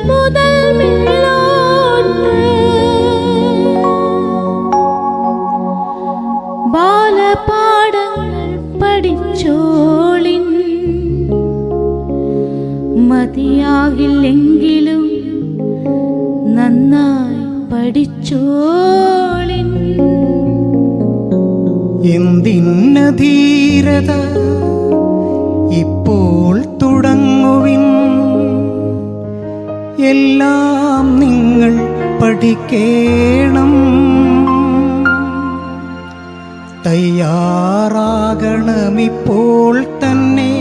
മുതൽ മേലോട്ട് ബാലപാഠങ്ങൾ പഠിച്ചോളിൻ. മതിയാകില്ലെങ്കിലും നന്നായി പഠിച്ചോളിൻ. എന്തിന്ന ധീരത ഇപ്പോൾ തുടങ്ങുവിൻ, എല്ലാം നിങ്ങൾ പഠിക്കേണം. തയ്യാറാകണമിപ്പോൾ തന്നെ,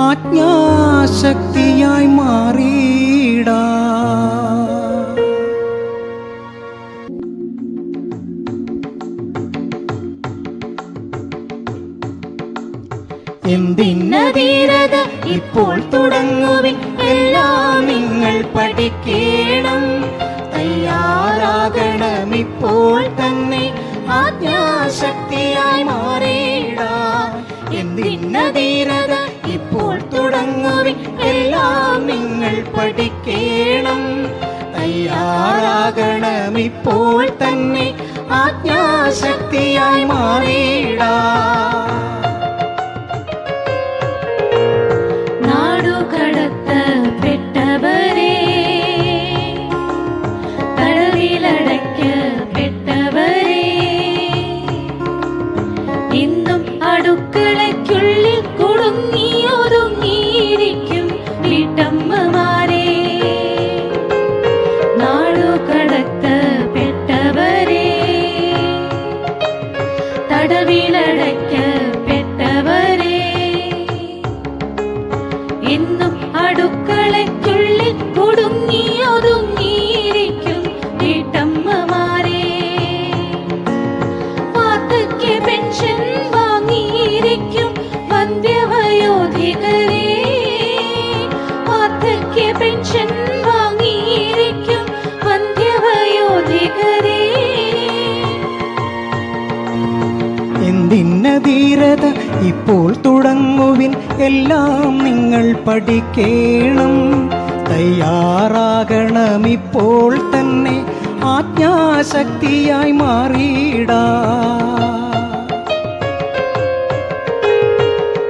ആജ്ഞാശക്തിയായി മാറിയിടാ. എന്തിന്ന ധീരത ഇപ്പോൾ തുടങ്ങുവിൻ, എല്ലാം നിങ്ങൾ പഠിക്കണം. തയ്യാറാകണമിപ്പോൾ തന്നെ, ആജ്ഞാശക്തിയായി മാറിയിടാം. എന്തിന്ന ധീരത ഇപ്പോൾ തുടങ്ങുവിൻ, എല്ലാം നിങ്ങൾ പഠിക്കണം. തയ്യാറാകണമിപ്പോൾ തന്നെ, ആജ്ഞാശക്തിയായി മാറിയിടാം. നാടുകടത്തപ്പെട്ടവരെ, തടവിലടയ്ക്കപ്പെട്ടവരെ, ഇന്നും അടുക്കളയ്ക്കുള്ളിൽ കുടുങ്ങിയൊതുങ്ങിയിരിക്കും വീട്ടമ്മമാരെ. നാടുകടത്തപ്പെട്ടവരെ, തടവിലടയ്ക്കപ്പെട്ടവരെ, ഇന്നും അടുക്കളയ്ക്കുള്ളിൽ കുടുങ്ങിയൊതുങ്ങിയിരിക്കും വീട്ടമ്മമാരെ. വാർദ്ധക്യ പെൻഷൻ വാങ്ങിയിരിക്കും വന്ധ്യവയോധികരെ. വാർദ്ധക്യ പെൻഷൻ വാങ്ങിയിരിക്കും വന്ധ്യവയോധികരെ. എന്തിന്ന ധീരത ഇപ്പോൾ തുടങ്ങുവിൻ, എല്ലാം നിങ്ങൾ പഠിക്കേണം. തയ്യാറാകണമിപ്പോൾ തന്നെ, ആജ്ഞാശക്തിയായി മാറിയിടാ.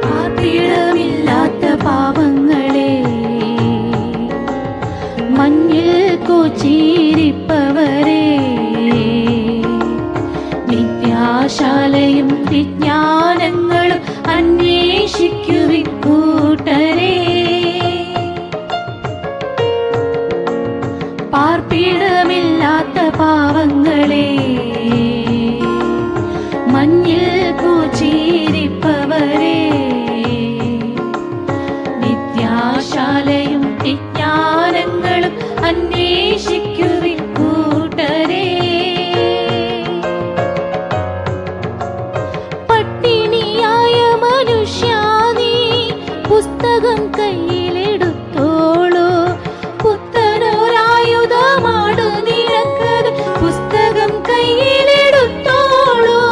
പാർപ്പിടമില്ലാത്ത പാവങ്ങളെ, മഞ്ഞിൽ കോച്ചിരിപ്പവരെ, വിദ്യാശാലയും വിജ്ഞാനങ്ങളും അന്വേഷിക്കുവിൻ കൂട്ടരെ. പാർപ്പിടമില്ലാത്ത പാവങ്ങളെ, മഞ്ഞിൽ കൂച്ചിരിപ്പവരെ, വിദ്യാശാലയും വിജ്ഞാനങ്ങളും അന്വേഷിക്കുവിൻ കൂട്ടരെ. പട്ടിണിയായ മനുഷ്യാ, നീ പുസ്തകം കയ്യിലെടുത്തോളൂ. പുത്തനൊരായുധമാണു നിനക്കത്, പുസ്തകം കയ്യിലെടുത്തോളൂ.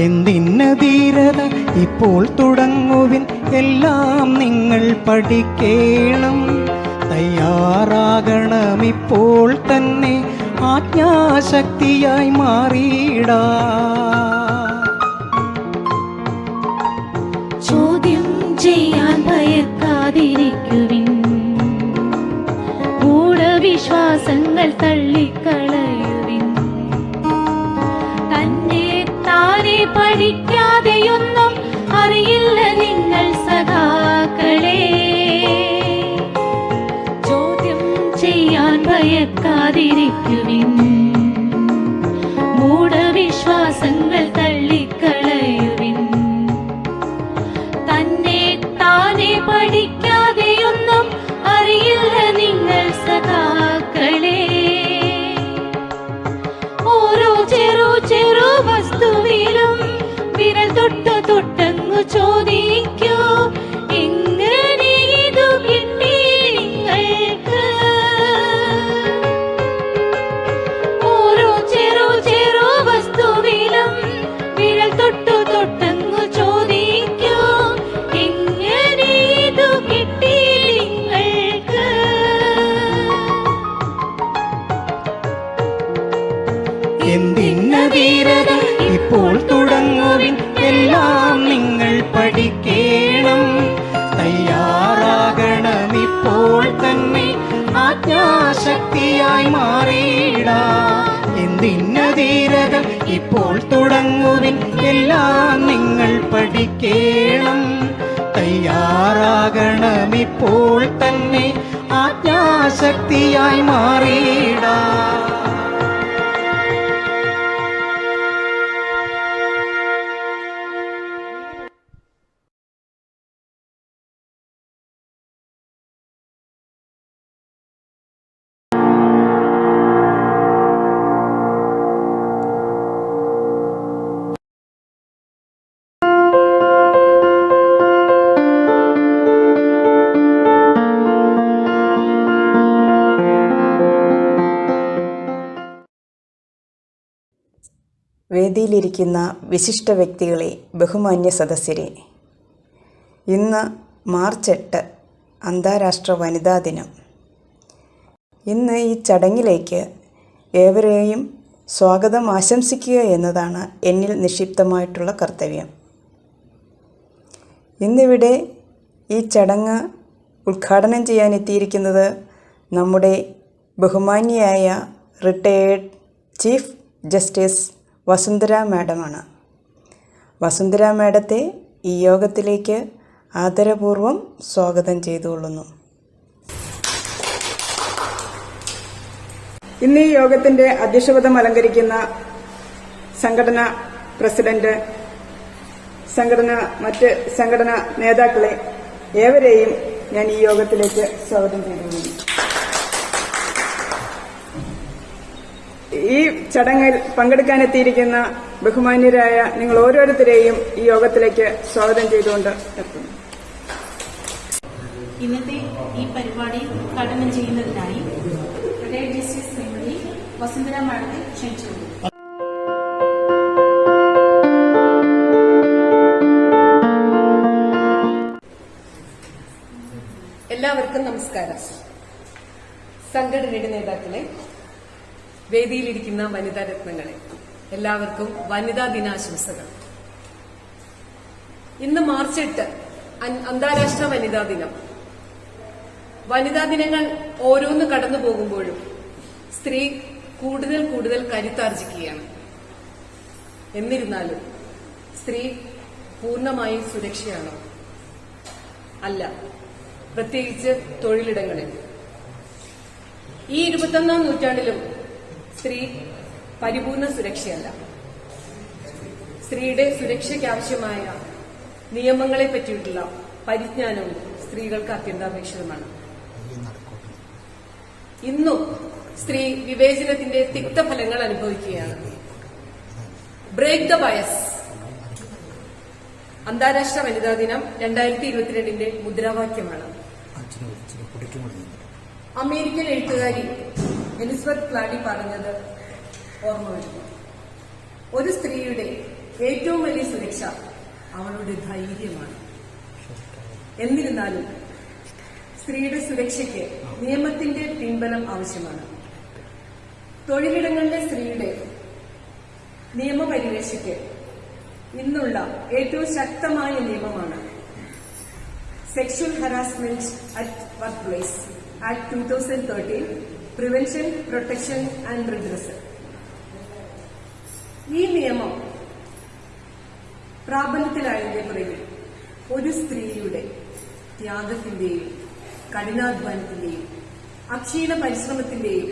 എന്തിന്ന ധീരത ഇപ്പോൾ തുടങ്ങുവിൻ, എല്ലാം നിങ്ങൾ പഠിക്കേണം. തയ്യാറാകണമിപ്പോൾ തന്നെ, ആജ്ഞാശക്തിയായി മാറിയിടാ. ചോദ്യം ചെയ്യാൻ ഭയക്കാതിരിക്കുവിൻ, മൂഢവിശ്വാസങ്ങൾ തള്ളിക്കളയുവിൻ. തന്നെ താനെ പഠിക്കാതെയൊന്നും അറിയില്ല നിങ്ങൾ സഖാക്കളെ. ചോദ്യം ചെയ്യാൻ ഭയക്കാതിരിക്കുവിൻ, മൂഢവിശ്വാസങ്ങൾ തള്ളിക്കളയുവിൻ. തന്നെ താനെ പഠിക്കാതെയൊന്നും അറിയില്ല നിങ്ങൾ സഖാക്കളെ. ഓരോ ചെറു ചെറു വസ്തുവിലും വിരൽ തൊട്ടു തൊട്ടങ്ങു ചോദിക്കൂ, എങ്ങനെ ഇതു കിട്ടി നിങ്ങൾക്ക്? ഓരോ ചെറു ചെറു വസ്തുവിലും വിരൽ തൊട്ടു തൊട്ടങ്ങു ചോദിക്കൂ, എങ്ങനെ കിട്ടി നിങ്ങൾക്ക്. എന്തിന്ന ധീരത ഇപ്പോൾ തുടങ്ങുവിൻ, എല്ലാം നിങ്ങൾ പഠിക്കേണം. തയ്യാറാകണം ഇപ്പോൾ തന്നെ, ആജ്ഞാശക്തിയായി മാറിയിടാം. എന്തിന്ന ധീരത ഇപ്പോൾ തുടങ്ങുവിൻ, എല്ലാം നിങ്ങൾ പഠിക്കേണം. തയ്യാറാകണം ഇപ്പോൾ തന്നെ, ആജ്ഞാശക്തിയായി മാറിയിടാം. വേദിയിലിരിക്കുന്ന വിശിഷ്ട വ്യക്തികളെ, ബഹുമാന്യ സദസ്യരെ, ഇന്ന് മാർച്ച് 8 അന്താരാഷ്ട്ര വനിതാ ദിനം. ഇന്ന് ഈ ചടങ്ങിലേക്ക് ഏവരെയും സ്വാഗതം ആശംസിക്കുക എന്നതാണ് എന്നിൽ നിക്ഷിപ്തമായിട്ടുള്ള കർത്തവ്യം. ഇന്നിവിടെ ഈ ചടങ്ങ് ഉദ്ഘാടനം ചെയ്യാനെത്തിയിരിക്കുന്നത് നമ്മുടെ ബഹുമാന്യയായ റിട്ടയേർഡ് ചീഫ് ജസ്റ്റിസ് വസുന്ധര മാഡമാണ്. വസുന്ധര മാഡത്തെ ഈ യോഗത്തിലേക്ക് ആദരപൂർവ്വം സ്വാഗതം ചെയ്തുകൊള്ളുന്നു. ഇന്ന് ഈ യോഗത്തിൻ്റെ അധ്യക്ഷപദം അലങ്കരിക്കുന്ന സംഘടനാ പ്രസിഡന്റ്, മറ്റ് സംഘടനാ നേതാക്കളെ ഏവരെയും ഞാൻ ഈ യോഗത്തിലേക്ക് സ്വാഗതം ചെയ്തുകൊള്ളുന്നു. ഈ ചടങ്ങിൽ പങ്കെടുക്കാനെത്തിയിരിക്കുന്ന ബഹുമാന്യരായ നിങ്ങൾ ഓരോരുത്തരെയും ഈ യോഗത്തിലേക്ക് സ്വാഗതം ചെയ്തുകൊണ്ട് എത്തുന്നു. ഇന്നത്തെ ഈ പരിപാടി ഉദ്ഘാടനം ചെയ്യുന്നതിനായി റിട്ടയേർഡ് ജസ്റ്റിസ് ശ്രീമതി വസുന്ധര മാഡത്തെ ക്ഷണിച്ചുകൊള്ളുന്നു. എല്ലാവർക്കും നമസ്കാരം. സംഘടനയുടെ നേതാക്കളെ, വേദിയിലിരിക്കുന്ന വനിതാ രത്നങ്ങളെ, എല്ലാവർക്കും വനിതാ ദിനാശംസകൾ. ഇന്ന് മാർച്ച് 8 അന്താരാഷ്ട്ര വനിതാ ദിനം. വനിതാ ദിനങ്ങൾ ഓരോന്ന് കടന്നു പോകുമ്പോഴും സ്ത്രീ കൂടുതൽ കരുത്താർജിക്കുകയാണ്. എന്നിരുന്നാലും സ്ത്രീ പൂർണ്ണമായി സുരക്ഷയാണോ? അല്ല, പ്രത്യേകിച്ച് തൊഴിലിടങ്ങളിൽ. ഈ 21ാം നൂറ്റാണ്ടിലും സ്ത്രീ പരിപൂർണ സുരക്ഷയല്ല. സ്ത്രീയുടെ സുരക്ഷയ്ക്കാവശ്യമായ നിയമങ്ങളെ പറ്റിയിട്ടുള്ള പരിജ്ഞാനവും സ്ത്രീകൾക്ക് അത്യന്താപേക്ഷിതമാണ്. ഇന്നും സ്ത്രീ വിവേചനത്തിന്റെ തിക്തഫലങ്ങൾ അനുഭവിക്കുകയാണ്. Break the bias. അന്താരാഷ്ട്ര വനിതാ ദിനം 2022 മുദ്രാവാക്യമാണ്. അമേരിക്കൻ എഴുത്തുകാരി എലിസബത്ത് ക്ലാഡി പറഞ്ഞത് ഓർമ്മ വരുന്നു. ഒരു സ്ത്രീയുടെ ഏറ്റവും വലിയ സുരക്ഷ അവളുടെ ധൈര്യമാണ്. എന്നിരുന്നാലും സ്ത്രീയുടെ സുരക്ഷയ്ക്ക് നിയമത്തിന്റെ പിൻബലം ആവശ്യമാണ്. തൊഴിലിടങ്ങളിലെ സ്ത്രീയുടെ നിയമപരിരക്ഷയ്ക്ക് ഇന്നുള്ള ഏറ്റവും ശക്തമായ നിയമമാണ് sexual harassment at work place act 2013, prevention, protection and redressal. ഈ നിയമം പ്രാബല്യത്തിലായതിന്റെ പുറകിൽ ഒരു സ്ത്രീയുടെ ത്യാഗത്തിന്റെയും കഠിനാധ്വാനത്തിന്റെയും അക്ഷീണ പരിശ്രമത്തിന്റെയും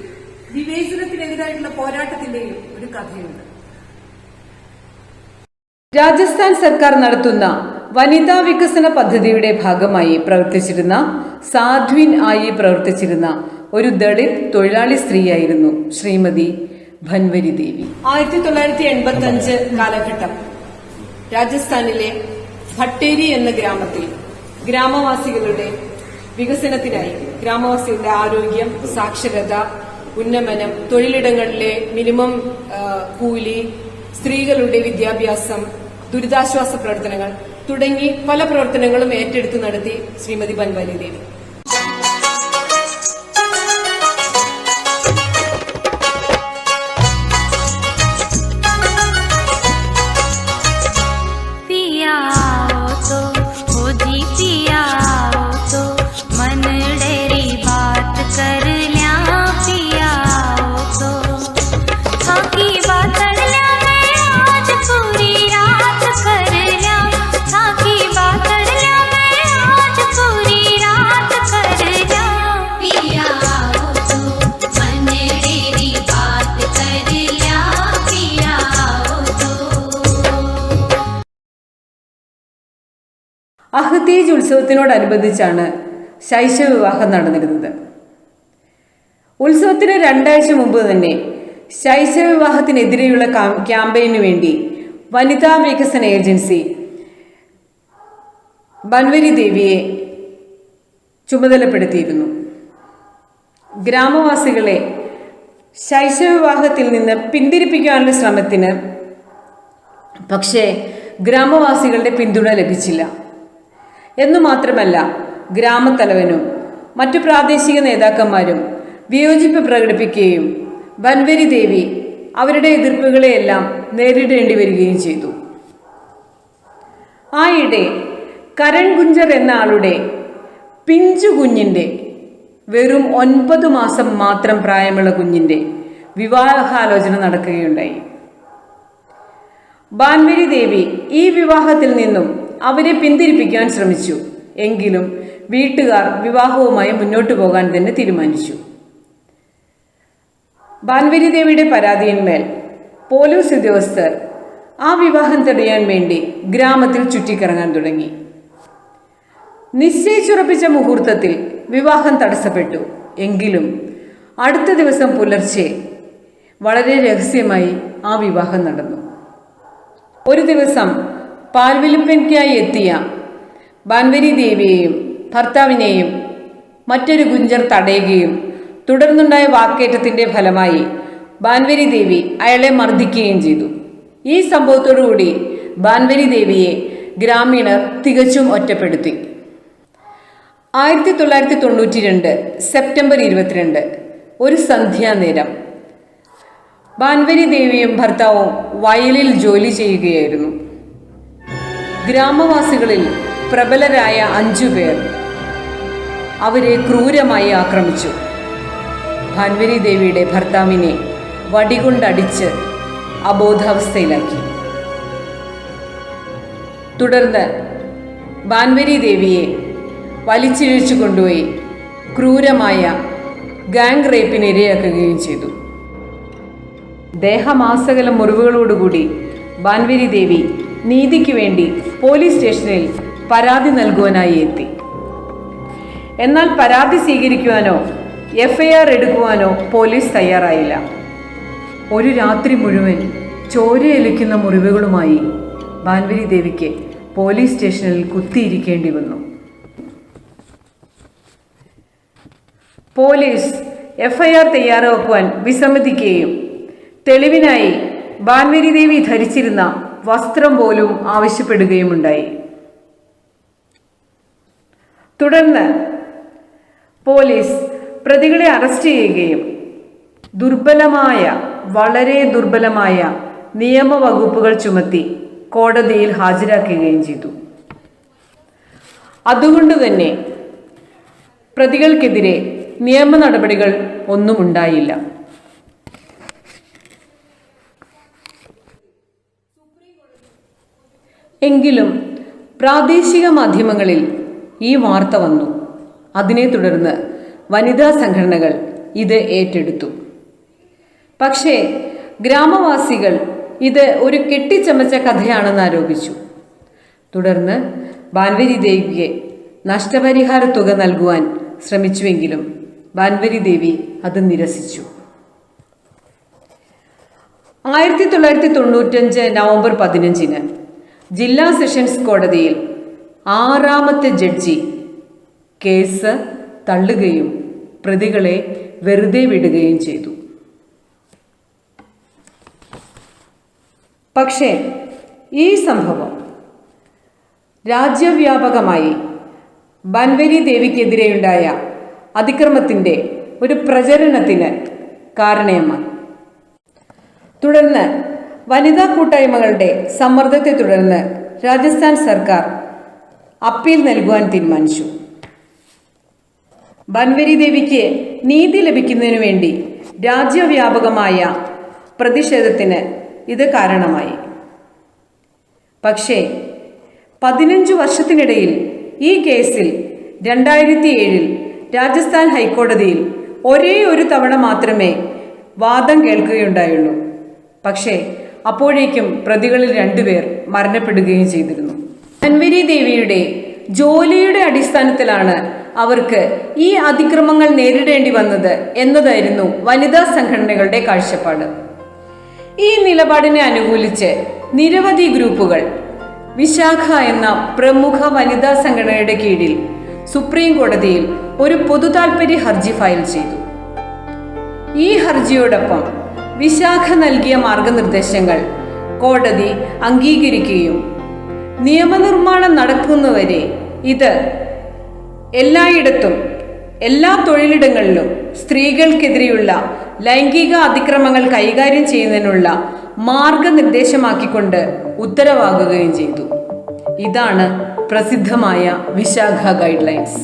വിവേചനത്തിനെതിരായിട്ടുള്ള പോരാട്ടത്തിന്റെയും ഒരു കഥയുണ്ട്. രാജസ്ഥാൻ സർക്കാർ നടത്തുന്ന വനിതാ വികസന പദ്ധതിയുടെ ഭാഗമായി പ്രവർത്തിച്ചിരുന്ന സാധ്വിൻ ആയി പ്രവർത്തിച്ചിരുന്ന ഒരു ദളിത് തൊഴിലാളി സ്ത്രീയായിരുന്നു ശ്രീമതി ഭൻവരി ദേവി. 1985 കാലഘട്ടം രാജസ്ഥാനിലെ ഭട്ടേരി എന്ന ഗ്രാമത്തിൽ ഗ്രാമവാസികളുടെ വികസനത്തിനായി ഗ്രാമവാസികളുടെ ആരോഗ്യം, സാക്ഷരത, ഉന്നമനം, തൊഴിലിടങ്ങളിലെ മിനിമം കൂലി, സ്ത്രീകളുടെ വിദ്യാഭ്യാസം, ദുരിതാശ്വാസ പ്രവർത്തനങ്ങൾ തുടങ്ങി പല പ്രവർത്തനങ്ങളും ഏറ്റെടുത്ത് നടത്തി ശ്രീമതി ബൻവാരി ദേവി. അഹ്തീജ് ഉത്സവത്തിനോടനുബന്ധിച്ചാണ് ശൈശവ വിവാഹം നടന്നിരുന്നത്. ഉത്സവത്തിന് 2 ആഴ്ച മുമ്പ് തന്നെ ശൈശവ വിവാഹത്തിനെതിരെയുള്ള ക്യാമ്പയിനു വേണ്ടി വനിതാ വികസന ഏജൻസി ബൻവരി ദേവിയെ ചുമതലപ്പെടുത്തിയിരുന്നു. ഗ്രാമവാസികളെ ശൈശവ വിവാഹത്തിൽ നിന്ന് പിന്തിരിപ്പിക്കാനുള്ള ശ്രമത്തിന് പക്ഷേ ഗ്രാമവാസികളുടെ പിന്തുണ ലഭിച്ചില്ല. എന്നു മാത്രമല്ല, ഗ്രാമത്തലവനും മറ്റു പ്രാദേശിക നേതാക്കന്മാരും വിയോജിപ്പ് പ്രകടിപ്പിക്കുകയും ബൻവരി ദേവി അവരുടെ എതിർപ്പുകളെയെല്ലാം നേരിടേണ്ടി വരികയും ചെയ്തു. ആയിടെ കരൺ ഗുഞ്ചർ എന്ന ആളുടെ പിഞ്ചു കുഞ്ഞിൻ്റെ, വെറും 9 മാസം മാത്രം പ്രായമുള്ള കുഞ്ഞിൻ്റെ വിവാഹാലോചന നടക്കുകയുണ്ടായി. ബാൻവരി ദേവി ഈ വിവാഹത്തിൽ നിന്നും അവരെ പിന്തിരിപ്പിക്കാൻ ശ്രമിച്ചു. എങ്കിലും വീട്ടുകാർ വിവാഹവുമായി മുന്നോട്ടു പോകാൻ തന്നെ തീരുമാനിച്ചു. ബാൻവരി ദേവിയുടെ പരാതിയിന്മേൽ പോലീസ് ഉദ്യോഗസ്ഥർ ആ വിവാഹം തടയാൻ വേണ്ടി ഗ്രാമത്തിൽ ചുറ്റിക്കറങ്ങാൻ തുടങ്ങി. നിശ്ചയിച്ചുറപ്പിച്ച മുഹൂർത്തത്തിൽ വിവാഹം തടസ്സപ്പെട്ടു. എങ്കിലും അടുത്ത ദിവസം പുലർച്ചെ വളരെ രഹസ്യമായി ആ വിവാഹം നടന്നു. ഒരു ദിവസം പാൽവിലുപ്പയ്ക്കായി എത്തിയ ബാൻവരി ദേവിയെയും ഭർത്താവിനെയും മറ്റൊരു ഗുഞ്ചർ തടയുകയും തുടർന്നുണ്ടായ വാക്കേറ്റത്തിന്റെ ഫലമായി ബാൻവരി ദേവി അയാളെ മർദ്ദിക്കുകയും ചെയ്തു. ഈ സംഭവത്തോടുകൂടി ബാൻവരി ദേവിയെ ഗ്രാമീണർ തികച്ചും ഒറ്റപ്പെടുത്തി. 1992 സെപ്റ്റംബർ 22 ഒരു സന്ധ്യാനേരം ബാൻവരി ദേവിയും ഭർത്താവും വയലിൽ ജോലി ചെയ്യുകയായിരുന്നു. ഗ്രാമവാസികളിൽ പ്രബലരായ 5 പേർ അവരെ ക്രൂരമായി ആക്രമിച്ചു. ബാൻവരി ദേവിയുടെ ഭർത്താവിനെ വടികൊണ്ടടിച്ച് അബോധാവസ്ഥയിലാക്കി. തുടർന്ന് ബാൻവരി ദേവിയെ വലിച്ചിഴച്ചു കൊണ്ടുപോയി ക്രൂരമായ ഗാങ് റേപ്പിന് ഇരയാക്കുകയും ചെയ്തു. ദേഹമാസകല മുറിവുകളോടുകൂടി ബാൻവരി ദേവി നീതിക്ക് വേണ്ടി പോലീസ് സ്റ്റേഷനിൽ പരാതി നൽകുവാനായി എത്തി. എന്നാൽ പരാതി സ്വീകരിക്കുവാനോ FIR എടുക്കുവാനോ പോലീസ് തയ്യാറായില്ല. ഒരു രാത്രി മുഴുവൻ ചോരയൊലിക്കുന്ന മുറിവുകളുമായി ബാൻവരി ദേവിക്ക് പോലീസ് സ്റ്റേഷനിൽ കുത്തിയിരിക്കേണ്ടി വന്നു. പോലീസ് FIR തയ്യാറാക്കുവാൻ വിസമ്മതിക്കുകയും തെളിവിനായി ബാൻവരി ദേവി ധരിച്ചിരുന്ന വസ്ത്രം പോലും ആവശ്യപ്പെടുകയുമുണ്ടായി. തുടർന്ന് പോലീസ് പ്രതികളെ അറസ്റ്റ് ചെയ്യുകയും വളരെ ദുർബലമായ നിയമവകുപ്പുകൾ ചുമത്തി കോടതിയിൽ ഹാജരാക്കുകയും ചെയ്തു. അതുകൊണ്ട് തന്നെ പ്രതികൾക്കെതിരെ നിയമ നടപടികൾ ഒന്നും ഉണ്ടായില്ല. എങ്കിലും പ്രാദേശിക മാധ്യമങ്ങളിൽ ഈ വാർത്ത വന്നു. അതിനെ തുടർന്ന് വനിതാ സംഘടനകൾ ഇത് ഏറ്റെടുത്തു. പക്ഷേ ഗ്രാമവാസികൾ ഇത് ഒരു കെട്ടിച്ചമച്ച കഥയാണെന്ന് ആരോപിച്ചു. തുടർന്ന് ബാൻവരി ദേവിക്ക് നഷ്ടപരിഹാര തുക നൽകുവാൻ ശ്രമിച്ചുവെങ്കിലും ബാൻവരി ദേവി അത് നിരസിച്ചു. 1995 നവംബർ 15 ജില്ലാ സെഷൻസ് കോടതിയിൽ 6ാമത്തെ ജഡ്ജി കേസ് തള്ളുകയും പ്രതികളെ വെറുതെ വിടുകയും ചെയ്തു. പക്ഷേ ഈ സംഭവം രാജ്യവ്യാപകമായി ബൻവരി ദേവിക്കെതിരെയുണ്ടായ അതിക്രമത്തിൻ്റെ ഒരു പ്രചരണത്തിന് കാരണമായി. തുടർന്ന് വനിതാ കൂട്ടായ്മകളുടെ സമ്മർദ്ദത്തെ തുടർന്ന് രാജസ്ഥാൻ സർക്കാർ അപ്പീൽ നൽകുവാൻ തീരുമാനിച്ചു. ബൻവരി ദേവിക്ക് നീതി ലഭിക്കുന്നതിനു വേണ്ടി രാജ്യവ്യാപകമായ പ്രതിഷേധത്തിന് ഇത് കാരണമായി. പക്ഷേ 15 വർഷത്തിനിടയിൽ ഈ കേസിൽ 2007 രാജസ്ഥാൻ ഹൈക്കോടതിയിൽ ഒരേ ഒരു തവണ മാത്രമേ വാദം കേൾക്കുകയുണ്ടായുള്ളൂ. പക്ഷേ അപ്പോഴേക്കും പ്രതികളിൽ 2 പേർ മരണപ്പെടുകയും ചെയ്തിരുന്നു. ബൻവരി ദേവിയുടെ ജോലിയുടെ അടിസ്ഥാനത്തിലാണ് അവർക്ക് ഈ അതിക്രമങ്ങൾ നേരിടേണ്ടി വന്നത് എന്നതായിരുന്നു വനിതാ സംഘടനകളുടെ കാഴ്ചപ്പാട്. ഈ നിലപാടിനെ അനുകൂലിച്ച് നിരവധി ഗ്രൂപ്പുകൾ വിശാഖ എന്ന പ്രമുഖ വനിതാ സംഘടനയുടെ കീഴിൽ സുപ്രീം കോടതിയിൽ ഒരു പൊതുതാൽപര്യ ഹർജി ഫയൽ ചെയ്തു. ഈ ഹർജിയോടൊപ്പം വിശാഖ നൽകിയ മാർഗനിർദ്ദേശങ്ങൾ കോടതി അംഗീകരിക്കുകയും നിയമനിർമ്മാണം നടക്കുന്നവരെ ഇത് എല്ലായിടത്തും എല്ലാ തൊഴിലിടങ്ങളിലും സ്ത്രീകൾക്കെതിരെയുള്ള ലൈംഗിക അതിക്രമങ്ങൾ കൈകാര്യം ചെയ്യുന്നതിനുള്ള മാർഗനിർദ്ദേശമാക്കിക്കൊണ്ട് ഉത്തരവാകുകയും ചെയ്തു. ഇതാണ് പ്രസിദ്ധമായ വിശാഖ ഗൈഡ് ലൈൻസ്.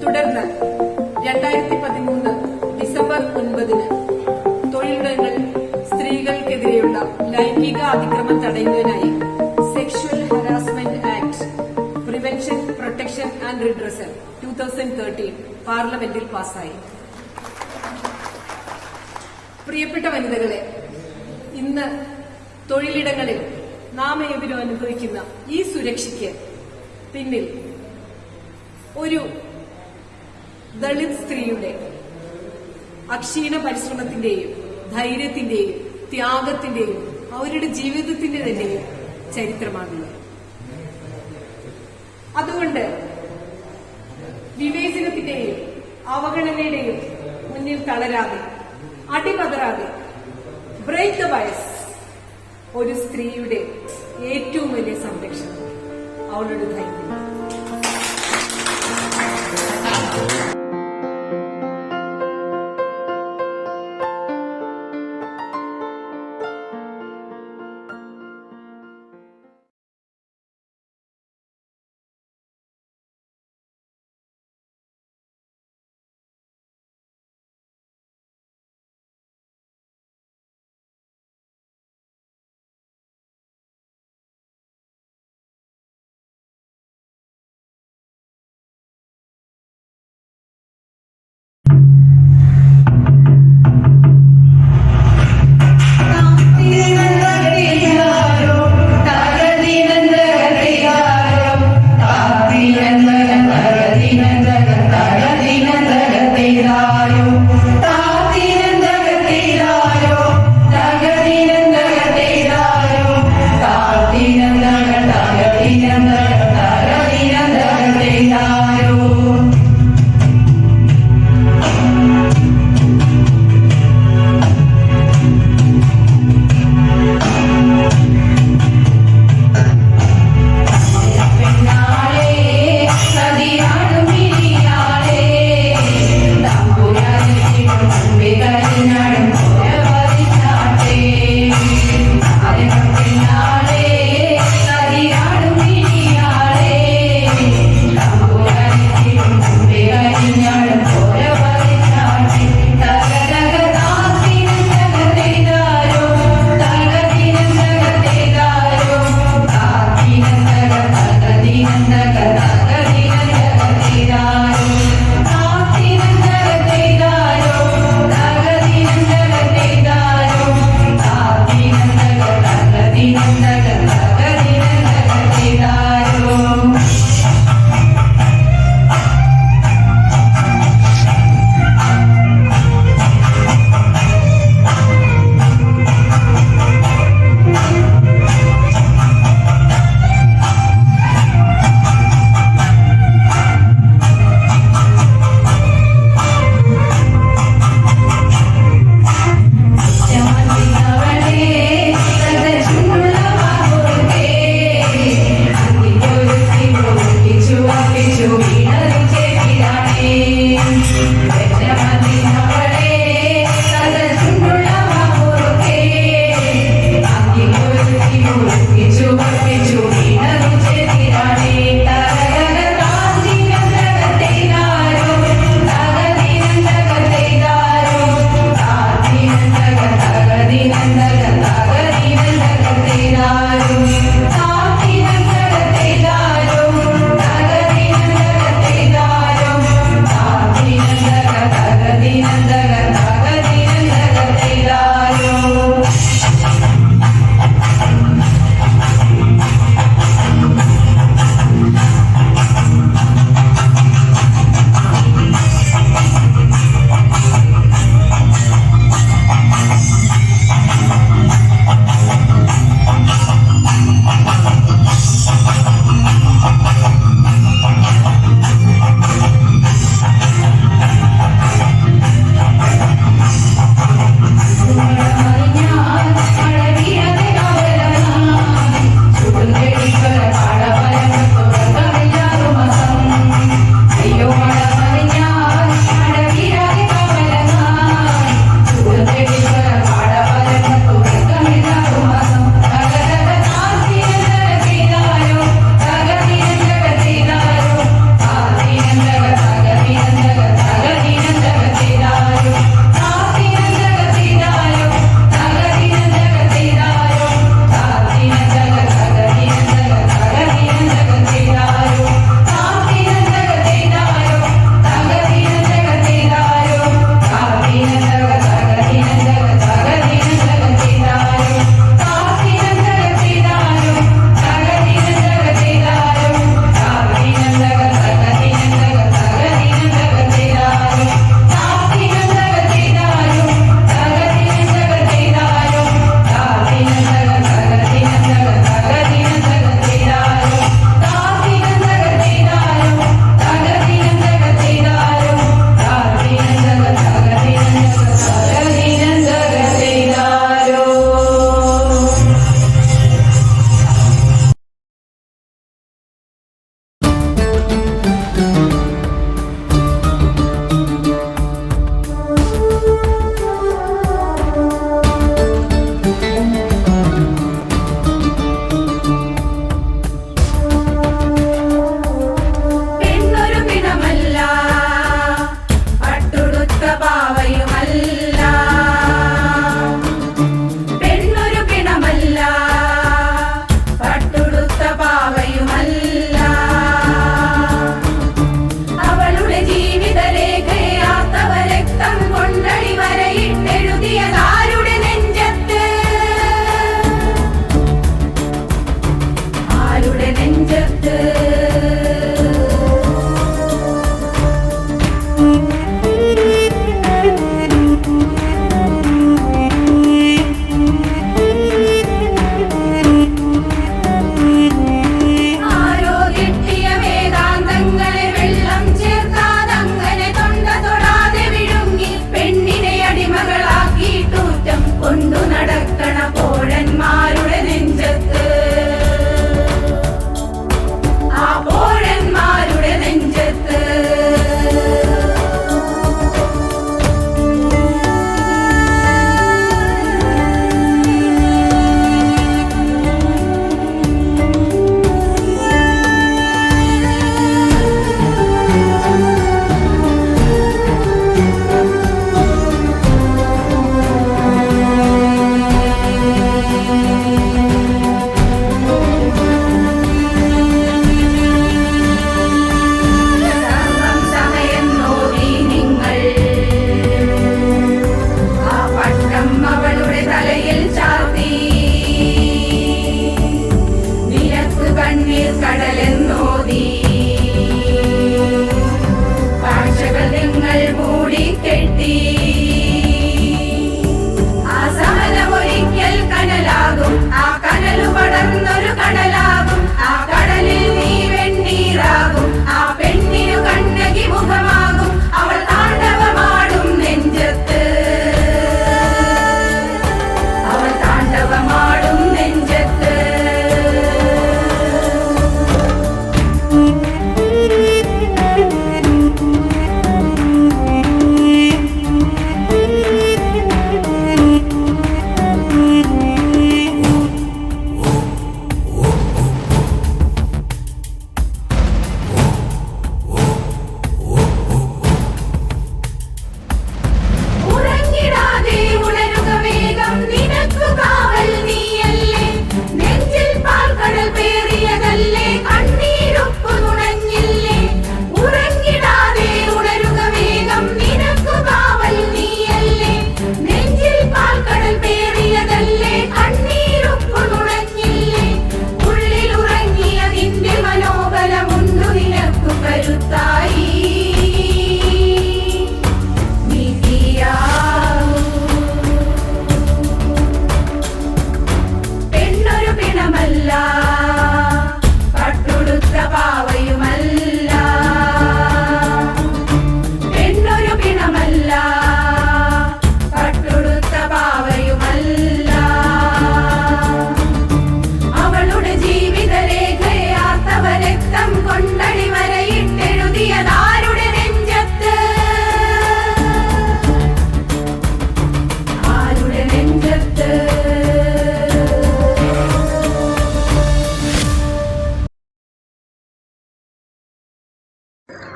തുടർന്ന് 2013 ഡിസംബർ 9 തൊഴിലിടങ്ങളിൽ സ്ത്രീകൾക്കെതിരെയുള്ള ലൈംഗിക അതിക്രമം തടയുന്നതിനായി sexual harassment act prevention, protection and redressal 2013 പാർലമെന്റിൽ പാസായി. പ്രിയപ്പെട്ട വനിതകളെ, ഇന്ന് തൊഴിലിടങ്ങളിൽ നാം ഏവരും അനുഭവിക്കുന്ന ഈ സുരക്ഷയ്ക്ക് പിന്നിൽ ഒരു ദളിത് സ്ത്രീയുടെ അക്ഷീണ പരിശ്രമത്തിന്റെയും ധൈര്യത്തിന്റെയും ത്യാഗത്തിന്റെയും അവരുടെ ജീവിതത്തിന്റെ തന്നെയും ചരിത്രമാണുള്ളത്. അതുകൊണ്ട് വിവേചനത്തിന്റെയും അവഗണനയുടെയും മുന്നിൽ തളരാതെ, അടിപതറാതെ, ബ്രേക്ക് ദ ബയസ് ഒരു സ്ത്രീയുടെ ഏറ്റവും വലിയ സംരക്ഷണം അവളുടെ ധൈര്യം.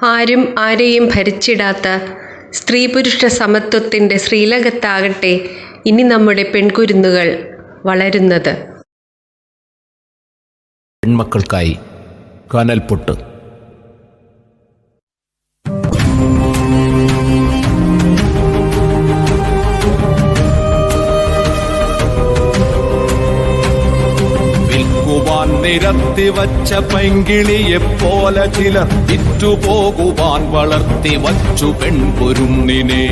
ആരും ആരെയും ഭരിച്ചിടാത്ത സ്ത്രീ പുരുഷ സമത്വത്തിൻ്റെ ശ്രീലകത്താകട്ടെ ഇനി നമ്മുടെ പെൺകുരുന്നുകൾ വളരുന്നത്. പെൺമക്കൾക്കായി കനൽപ്പൊട്ട്. വിൽക്കുവാൻ നിരത്തി വച്ച പൈങ്കിളിയെപ്പോലെ ചിലർ വിറ്റുപോകുവാൻ വളർത്തി വച്ചു പെൺകുരുന്നിനെ.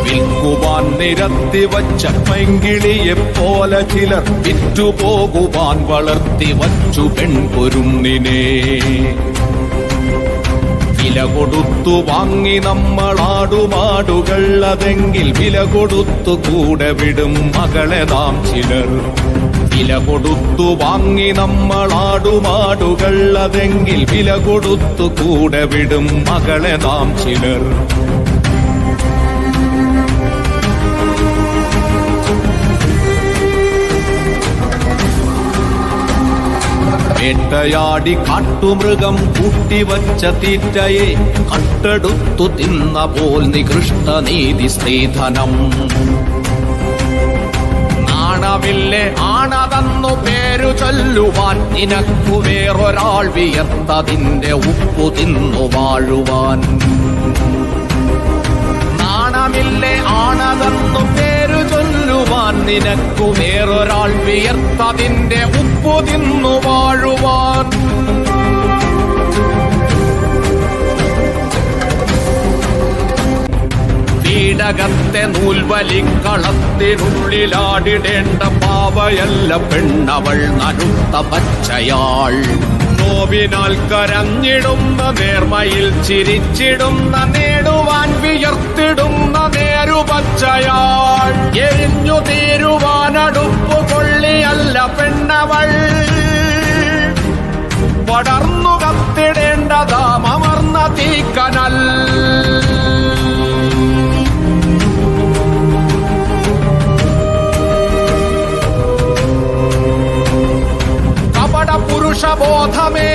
വിൽക്കുവാൻ നിരത്തി വച്ച പൈങ്കിളിയെപ്പോലെ ചിലർ വിറ്റുപോകുവാൻ വളർത്തി വച്ചു പെൺകുരുന്നിനെ. വില കൊടുത്തു വാങ്ങി നമ്മളാടുമാടുകൾ, അതെങ്കിൽ വില കൊടുത്തു കൂടെ വിടും മകളെ നാം ചിലർ. വില കൊടുത്തു വാങ്ങി നമ്മളാടുമാടുകൾ, അതെങ്കിൽ വില കൊടുത്തു കൂടെ വിടും മകളെ നാം ചിലർ. വേട്ടയാടി കാട്ടുമൃഗം കൂട്ടിവച്ച തീറ്റയെ കട്ടെടുത്തു തിന്ന പോൽ നികൃഷ്ട നീതി സ്ത്രീധനം. നാണമില്ലേ ആണതെന്നു പേരു ചൊല്ലുവാൻ, നിനക്കു വേറൊരാൾ വിയർത്തതിന്റെ ഉപ്പു തിന്നു വാഴുവാൻ. നാണമില്ലേ ആണതെന്നു പേരു ചൊല്ലുവാൻ, നിനക്കു വേറൊരാൾ വിയർത്തതിന്റെ ഉപ്പു തിന്നു വാഴുവാൻ. വീടകത്തെ നൂൽവലിക്കളത്തിനുള്ളിലാടിടേണ്ട പാവയല്ല പെണ്ണവൾ നനുത്ത പച്ചയാൾ. നോവിനാൽ കരഞ്ഞിടുന്ന നേർമയിൽ ചിരിച്ചിടുന്ന നേടുവാൻ വിയർത്തിടുന്ന നേരുപച്ചയാൾ. എരിഞ്ഞു തീരുവാനടുപ്പു കൊള്ളിയല്ല പെണ്ണവൾ, പടർന്നു കത്തിടേണ്ടതാം അമർന്ന തീക്കനൽ. പുരുഷബോധമേ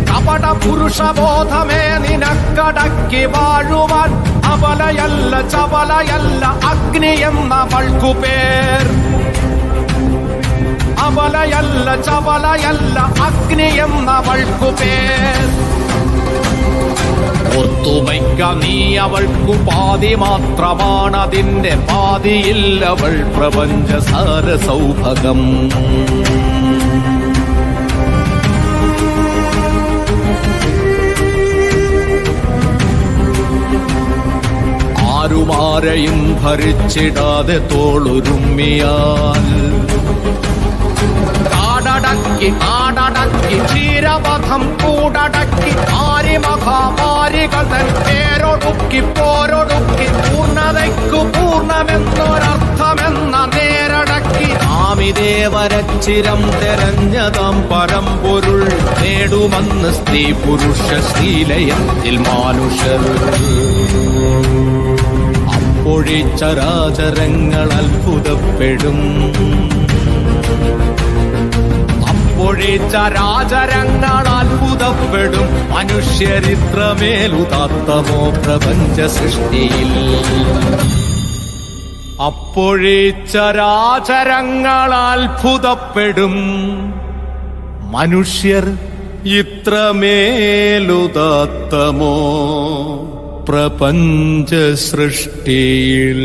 കപട പുരുഷബോധമേ നിനക്കടക്കി വാഴുവാൻ, അബലയല്ല ചപലയല്ല അഗ്നി എന്നവൾക്കു പേർ. അബലയല്ല ചപലയല്ല അഗ്നി എന്നവൾക്കു പേർ. ഒത്തുമയ്ക്ക നീ അവൾക്കു പാതി മാത്രമാണതിന്റെ പാതിയില്ലവൾ പ്രപഞ്ച സാരസൗഭകം. ആരുമാരെയും ഭരിച്ചിടാതെ തോളുരുമ്മിയാൽ, കാടടക്കി നാടടക്കി ക്ഷീരപഥം കൂടടക്കി ആരിമഹാമാരികൾ തൻ പേരൊടുക്കി പോരൊടുക്കി പൂർണ്ണതയ്ക്കു പൂർണ്ണമെന്നൊരർത്ഥമെന്ന നേരടക്കി ആമിദേവരച്ചിരം തെരഞ്ഞതാം പരമ്പൊരുൾ നേടുമെന്ന് സ്ത്രീ പുരുഷ ശ്രീലയത്തിൽ മാനുഷർ. അപ്പോഴേ ചരാചരങ്ങൾ അത്ഭുതപ്പെടും, അപ്പോഴേ ചരാചരങ്ങൾ അത്ഭുതപ്പെടും. മനുഷ്യരിത്രമേലുദാത്തമോ പ്രപഞ്ച സൃഷ്ടിയിൽ. അപ്പോഴേ ചരാചരങ്ങൾ അത്ഭുതപ്പെടും, മനുഷ്യർ ഇത്രമേലുദാത്തമോ പ്രപഞ്ച സൃഷ്ടിയിൽ.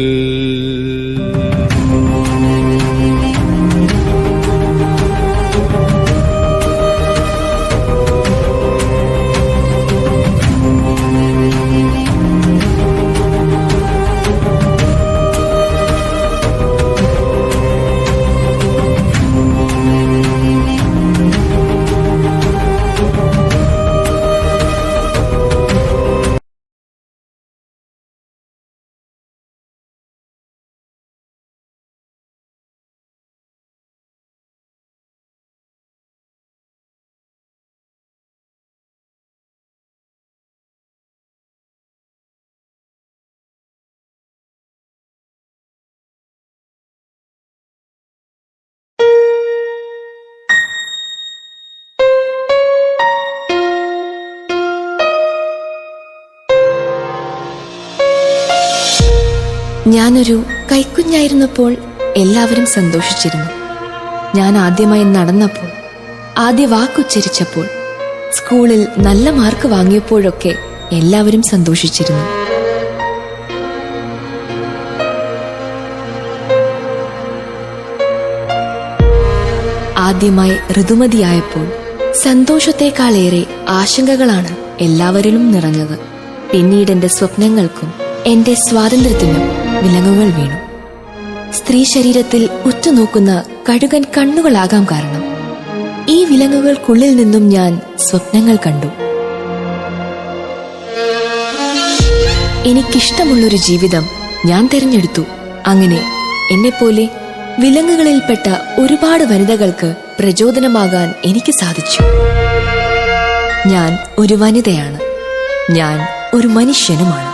ഞാനൊരു കൈക്കുഞ്ഞായിരുന്നപ്പോൾ എല്ലാവരും സന്തോഷിച്ചിരുന്നു. ഞാൻ ആദ്യമായി നടന്നപ്പോൾ, ആദ്യ വാക്കുച്ചരിച്ചപ്പോൾ, സ്കൂളിൽ നല്ല മാർക്ക് വാങ്ങിയപ്പോഴൊക്കെ എല്ലാവരും സന്തോഷിച്ചിരുന്നു. ആദ്യമായി ഋതുമതിയായപ്പോൾ സന്തോഷത്തെക്കാളേറെ ആശങ്കകളാണ് എല്ലാവരിലും നിറഞ്ഞത്. പിന്നീട് എന്റെ സ്വപ്നങ്ങൾക്കും എന്റെ സ്വാതന്ത്ര്യത്തിനും വിലങ്ങുകൾ വീണു. സ്ത്രീ ശരീരത്തിൽ ഉറ്റുനോക്കുന്ന കഴുകൻ കണ്ണുകളാകാം കാരണം. ഈ വിലങ്ങുകൾക്കുള്ളിൽ നിന്നും ഞാൻ സ്വപ്നങ്ങൾ കണ്ടു. എനിക്കിഷ്ടമുള്ളൊരു ജീവിതം ഞാൻ തിരഞ്ഞെടുത്തു. അങ്ങനെ എന്നെപ്പോലെ വിലങ്ങുകളിൽപ്പെട്ട ഒരുപാട് വനിതകൾക്ക് പ്രചോദനമാകാൻ എനിക്ക് സാധിച്ചു. ഞാൻ ഒരു വനിതയാണ്. ഞാൻ ഒരു മനുഷ്യനുമാണ്.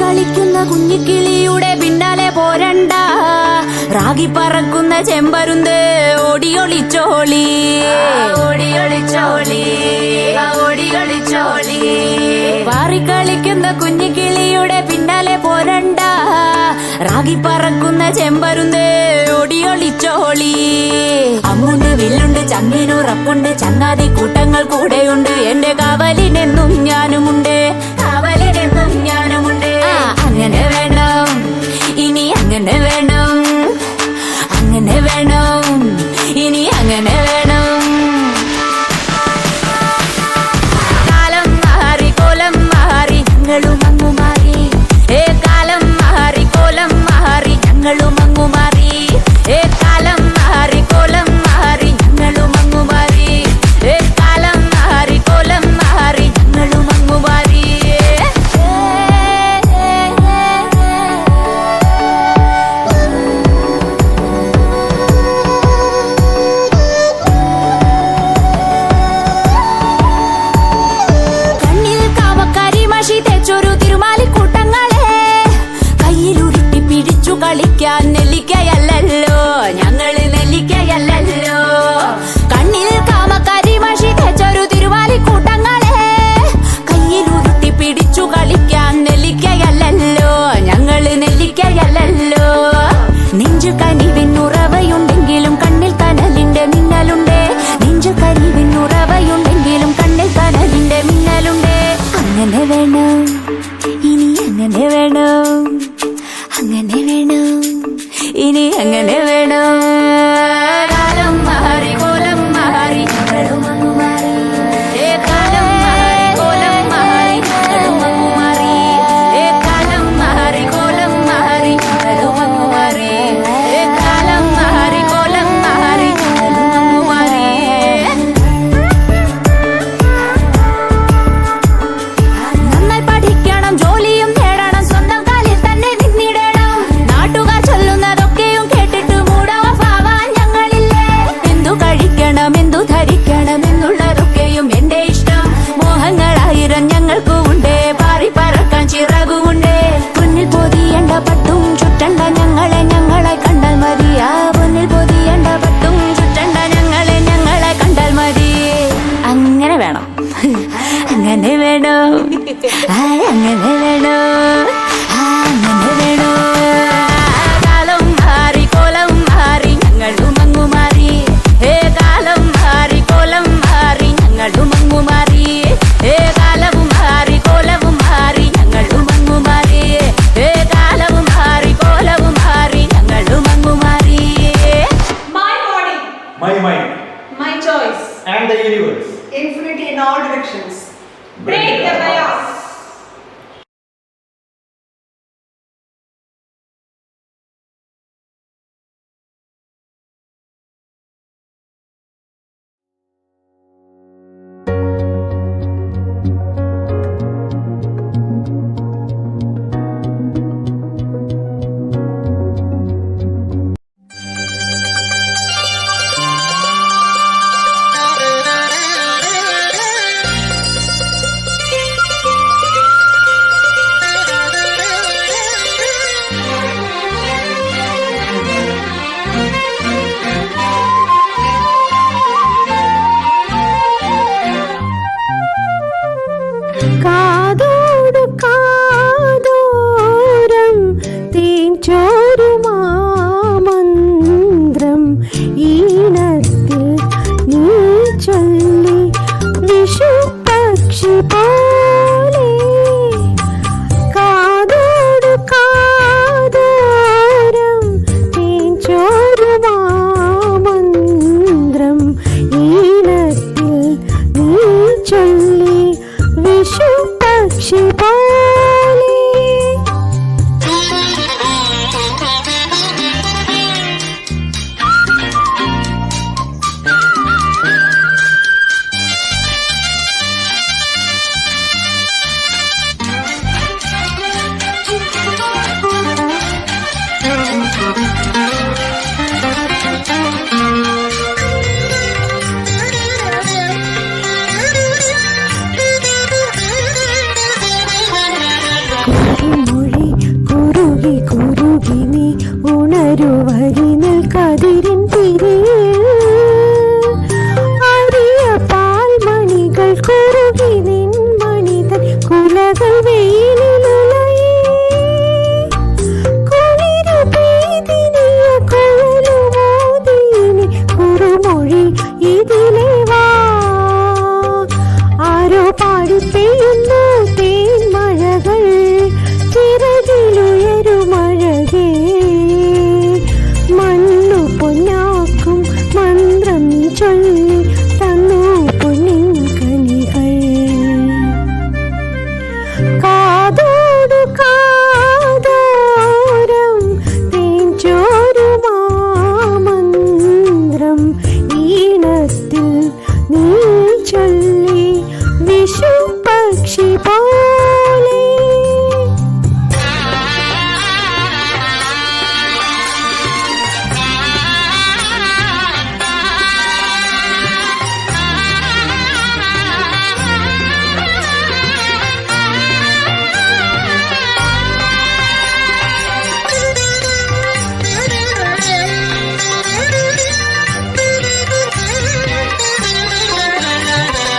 കളിക്കുന്ന കുഞ്ഞിക്കിളിയുടെ പിന്നാലെ പോരണ്ട, റാഗി പറക്കുന്ന ചെമ്പരുന്ത് ഓടിയൊളിച്ചോളി, ഓടിയൊളിച്ചോളി, ഓടിയൊളിച്ചോളി. പാറിക്കളിക്കുന്ന കുഞ്ഞിക്കിളിയുടെ പിന്നാലെ പോരണ്ട, റാഗി പറക്കുന്ന ചെമ്പരുന്ത് ഓടിയൊളിച്ചോളി. അമ്മുണ്ട് വില്ലുണ്ട് ചങ്ങിനുറപ്പുണ്ട്, ചങ്ങാതി കൂട്ടങ്ങൾ കൂടെയുണ്ട്, എന്റെ കാവലിനെന്നും ഞാനുമുണ്ട്, കാവലിനെന്നും ഞാനുമുണ്ട്. അങ്ങനെ വേണം, ഇനി അങ്ങനെ വേണം, അങ്ങനെ വേണം, ഇനി അങ്ങനെ വേണം. കാലം മാറി കോലം മാറി ഞങ്ങളും അങ്ങു മാറി, കാലം മാറി കോലം മാറി ഞങ്ങളും അങ്ങു മാറി, കാലം മാറി കോലം മാറി ഞങ്ങളും അങ്ങു മാറി, കാലം മാറി കോലം മാറി ഞങ്ങളും അങ്ങു മാറി. കളിക്കാൻ നെല്ലിക്കയല്ലോ ഞങ്ങള്, നെല്ലിക്കയല്ലോ. കണ്ണിൽ കാമക്കാരി മഷി തേച്ചൊരു തിരുവാലിക്കൂട്ടങ്ങളെ, കയ്യിലുരുട്ടി പിടിച്ചു കളിക്കാൻ നെല്ലിക്കയല്ലോ ഞങ്ങള്, നെല്ലിക്കയല്ലോ. നെഞ്ചു കനിവിനുറവയുണ്ടെങ്കിലും കണ്ണിൽ കനലിന്റെ മിന്നലുണ്ട്, നെഞ്ചു കനിവിനുറവയുണ്ടെങ്കിലും കണ്ണിൽ കനലിന്റെ മിന്നലുണ്ട്. അങ്ങനെ വേണം, ഇനി അങ്ങനെ വേണം, അങ്ങനെ വേണം, ഇനി അങ്ങനെ വേണം. കാലം മാറി കോലം മാറി ഞങ്ങളും അങ്ങു മാറി, കാലം മാറി കോലം മാറി ഞങ്ങളും അങ്ങു മാറി, കാലം മാറി കോലം മാറി ഞങ്ങളും അങ്ങു മാറി, കാലം മാറി കോലം മാറി ഞങ്ങളും അങ്ങു മാറി. നന്നായി പഠിക്കണം, ജോലിയും നേടണം, സ്വന്തം കാലിൽ തന്നെ നിന്നിടണം, നാട്ടുകാർ ചൊല്ലുന്നതൊക്കെയും കേട്ടിട്ട് വരി നിൽക്കതിരിൻ തിരിയിൽ അരിയ പാൽമണികൾ കുറുകി നിൻ മണിതൻ കുലകൾ വെയിലുലയേ കുളിരു പെയ്തിനിയ കുഴലുമോതിനി കുറുമൊഴി ഇതിലെ വാ ആരോ പാടി പെയ്യുന്നു തേൻമഴകൾ ചിറകിലുയരുമഴകേ മണ്ണു പൊന്നാക്കും മന്ത്രം ചൊല്ലി തന്നു പൊന്നിൻ കനികൾ കാതോടു കാതോരം തേൻചോരുമാമന്ത്രം ഈണത്തിൽ നീ ചൊല്ലി വിഷു പക്ഷി പോലെ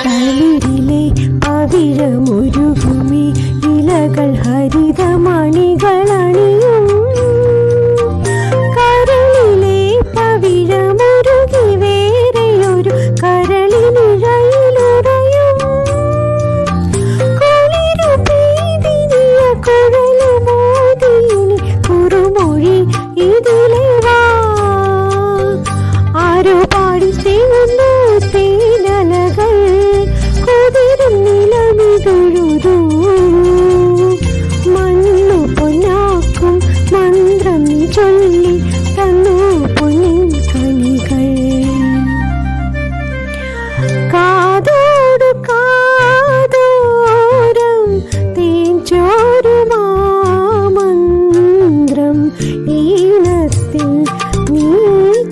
തളിരിലെ പവിഴമൊരുകുമി ഇലകൾ ഹരിതമണികളണിയും കരളിലെ പവിഴമൊരുകി വേറെയൊരു കരളിനിഴയിലുറയും കുളിരു പെയ്തിനിയ കുഴലുമോതിനി കുറുമൊഴി ഇതിലെ വാ ആരോ പാടി തേങ്ങുന്നു തേനലകൾ കുതിരും നിലമിതൊഴുതു മണ്ണു പൊന്നാക്കും മന്ത്രം ചൊല്ലി തന്നു പൊന്നിൻ കനികൾ കാതോടു കാതോരം തേൻചോരുമാമന്ത്രം ഈണത്തിൽ നീ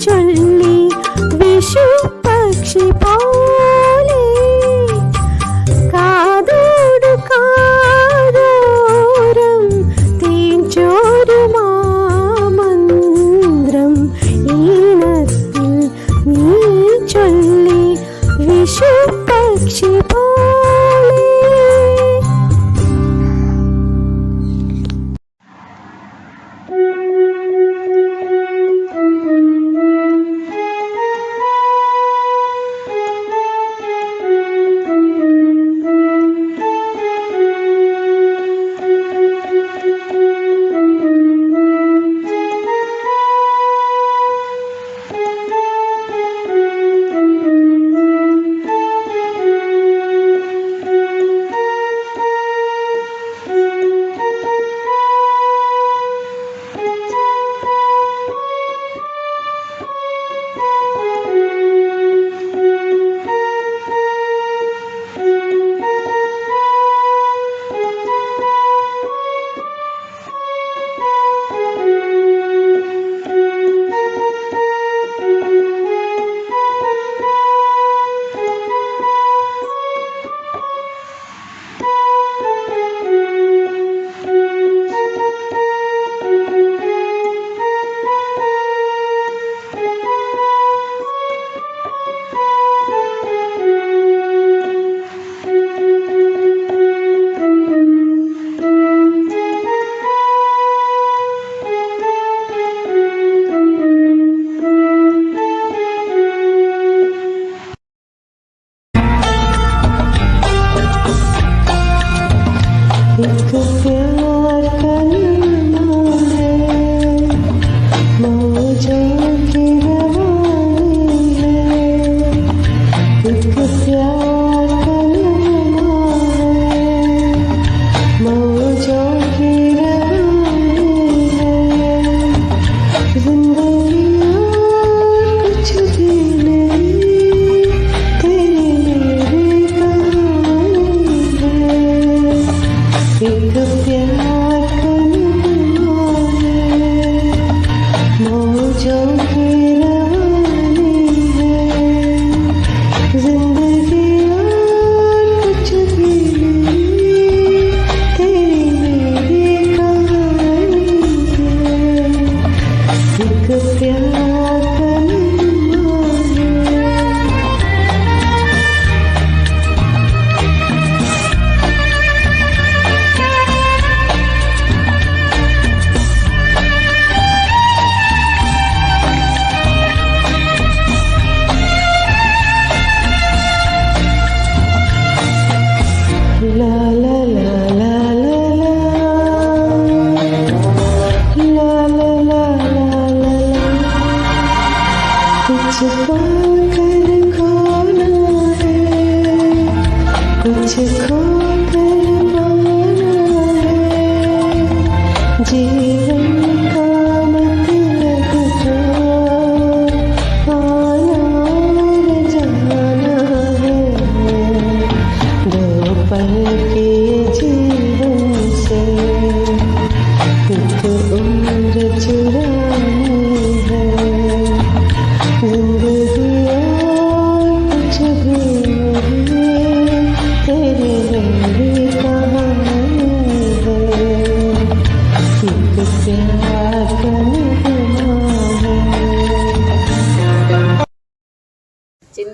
ചൊല്ലി വിഷു പക്ഷി പോലെ കാതോടു കാതോരം തേൻചോരുമാമന്ത്രം ഈണത്തിൽ നീ ചൊല്ലി വിഷു പക്ഷി പോലെ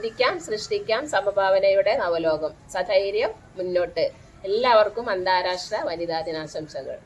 ചിന്തിക്കാം, സൃഷ്ടിക്കാം. സമഭാവനയുടെ നവലോകം. സധൈര്യം മുന്നോട്ട്. എല്ലാവർക്കും അന്താരാഷ്ട്ര വനിതാ ദിനാശംസകൾ.